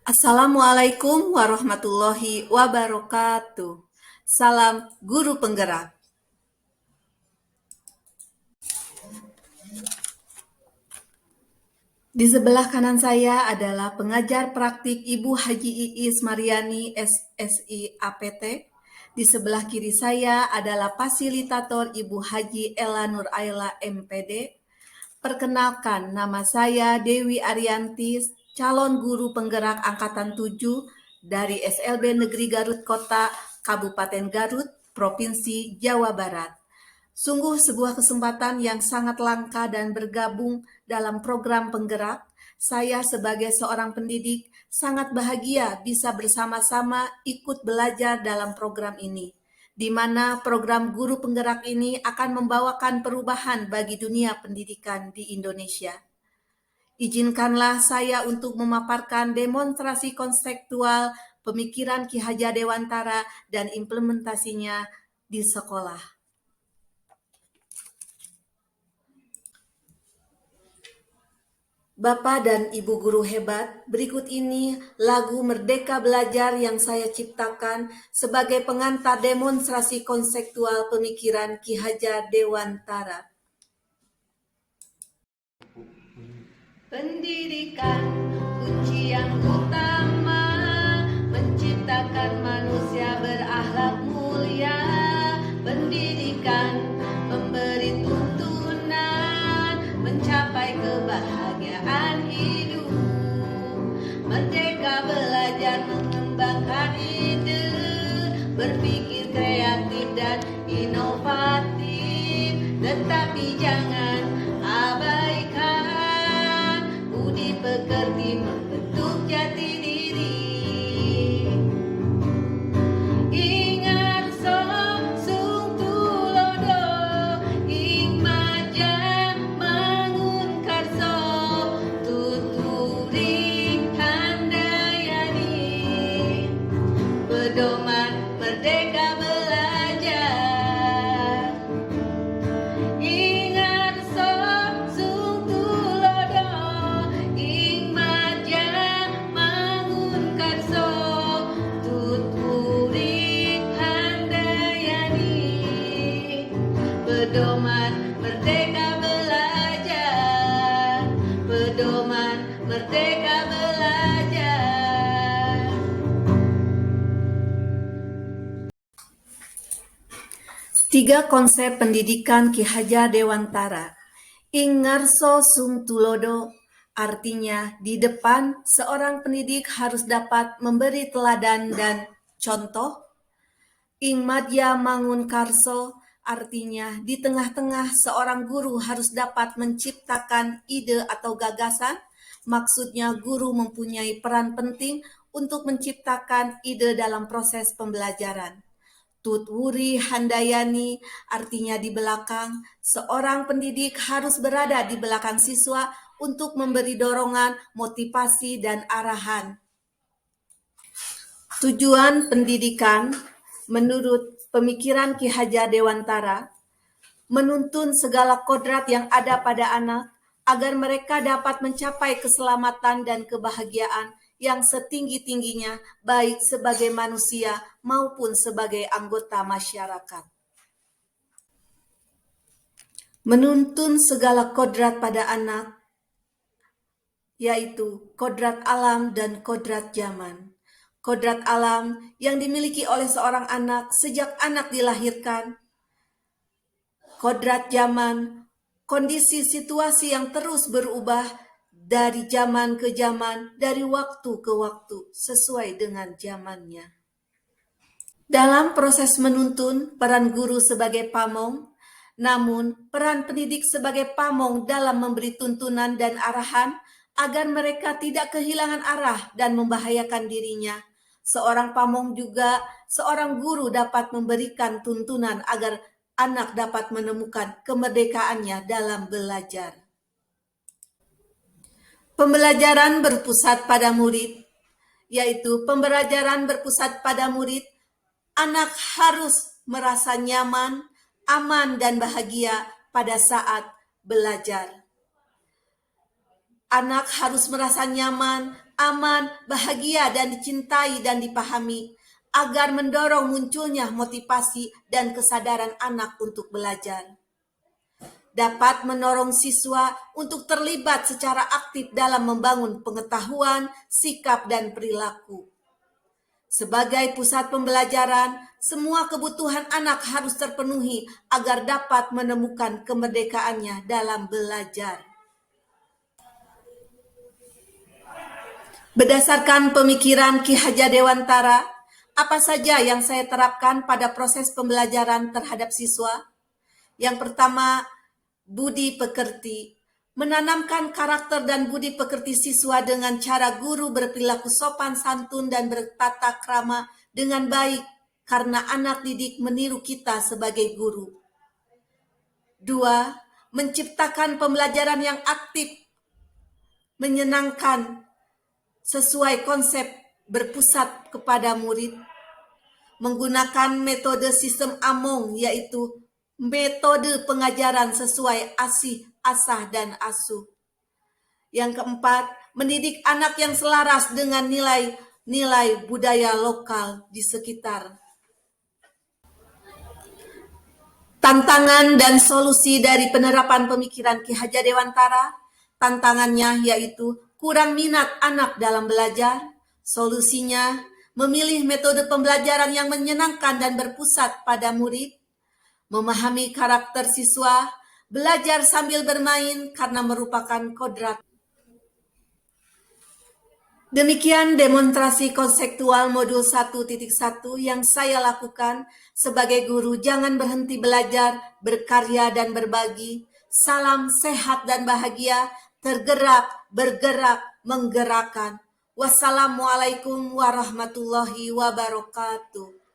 Assalamualaikum warahmatullahi wabarakatuh. Salam guru penggerak. Di sebelah kanan saya adalah pengajar praktik Ibu Haji Iis Mariani SSI APT. Di sebelah kiri saya adalah fasilitator Ibu Haji Ella Nur Ayla MPD. Perkenalkan, nama saya Dewi Arianti, calon guru penggerak Angkatan 7 dari SLB Negeri Garut Kota, Kabupaten Garut, Provinsi Jawa Barat. Sungguh sebuah kesempatan yang sangat langka dan bergabung dalam program penggerak. Saya sebagai seorang pendidik sangat bahagia bisa bersama-sama ikut belajar dalam program ini, di mana program guru penggerak ini akan membawakan perubahan bagi dunia pendidikan di Indonesia. Izinkanlah saya untuk memaparkan demonstrasi konseptual pemikiran Ki Hajar Dewantara dan implementasinya di sekolah. Bapak dan Ibu guru hebat, berikut ini lagu Merdeka Belajar yang saya ciptakan sebagai pengantar demonstrasi konseptual pemikiran Ki Hajar Dewantara. Pendidikan kunci yang utama, menciptakan manusia berakhlak mulia. Pendidikan memberi tuntunan, mencapai kebahagiaan hidup. Merdeka belajar mengembangkan ide, berpikir kreatif dan inovatif. Tetapi jangan abaikan budi pekerti membentuk jati diri. Ingat Sung Tulodo, ing majang mangun karso, tuturing handayani, pedoman merdeka belajar. Ingat Sung Tulodo, ing majang mangun karso, tuturing handayani, pedoman merdeka belajar, pedoman merdeka belajar. Tiga konsep pendidikan Ki Hajar Dewantara. Ing ngarso sung tulodo, artinya di depan seorang pendidik harus dapat memberi teladan dan contoh. Ing madya mangun karso, artinya di tengah-tengah seorang guru harus dapat menciptakan ide atau gagasan. Maksudnya guru mempunyai peran penting untuk menciptakan ide dalam proses pembelajaran. Tutwuri handayani, artinya di belakang. Seorang pendidik harus berada di belakang siswa untuk memberi dorongan, motivasi, dan arahan. Tujuan pendidikan menurut pemikiran Ki Hajar Dewantara, menuntun segala kodrat yang ada pada anak agar mereka dapat mencapai keselamatan dan kebahagiaan yang setinggi-tingginya, baik sebagai manusia maupun sebagai anggota masyarakat. Menuntun segala kodrat pada anak, yaitu kodrat alam dan kodrat zaman. Kodrat alam yang dimiliki oleh seorang anak sejak anak dilahirkan. Kodrat zaman, kondisi situasi yang terus berubah dari zaman ke zaman, dari waktu ke waktu, sesuai dengan zamannya. Dalam proses menuntun, peran guru sebagai pamong, namun peran pendidik sebagai pamong dalam memberi tuntunan dan arahan agar mereka tidak kehilangan arah dan membahayakan dirinya. Seorang pamong juga, seorang guru dapat memberikan tuntunan agar anak dapat menemukan kemerdekaannya dalam belajar. Pembelajaran berpusat pada murid, yaitu pembelajaran berpusat pada murid, anak harus merasa nyaman, aman, dan bahagia pada saat belajar. Anak harus merasa nyaman, aman, bahagia, dan dicintai dan dipahami, agar mendorong munculnya motivasi dan kesadaran anak untuk belajar. Dapat mendorong siswa untuk terlibat secara aktif dalam membangun pengetahuan, sikap, dan perilaku. Sebagai pusat pembelajaran, semua kebutuhan anak harus terpenuhi agar dapat menemukan kemerdekaannya dalam belajar. Berdasarkan pemikiran Ki Hajar Dewantara, apa saja yang saya terapkan pada proses pembelajaran terhadap siswa? Yang pertama, budi pekerti. Menanamkan karakter dan budi pekerti siswa dengan cara guru berperilaku sopan santun dan bertata krama dengan baik, karena anak didik meniru kita sebagai guru. 2. Menciptakan pembelajaran yang aktif, menyenangkan, sesuai konsep berpusat kepada murid, menggunakan metode sistem Among, yaitu metode pengajaran sesuai asih, asah, dan asuh. Yang keempat, mendidik anak yang selaras dengan nilai-nilai budaya lokal di sekitar. Tantangan dan solusi dari penerapan pemikiran Ki Hajar Dewantara. Tantangannya yaitu kurang minat anak dalam belajar. Solusinya, memilih metode pembelajaran yang menyenangkan dan berpusat pada murid, memahami karakter siswa, belajar sambil bermain karena merupakan kodrat. Demikian demonstrasi konseptual modul 1.1 yang saya lakukan sebagai guru. Jangan berhenti belajar, berkarya, dan berbagi. Salam sehat dan bahagia, tergerak, bergerak, menggerakkan. Wassalamualaikum warahmatullahi wabarakatuh.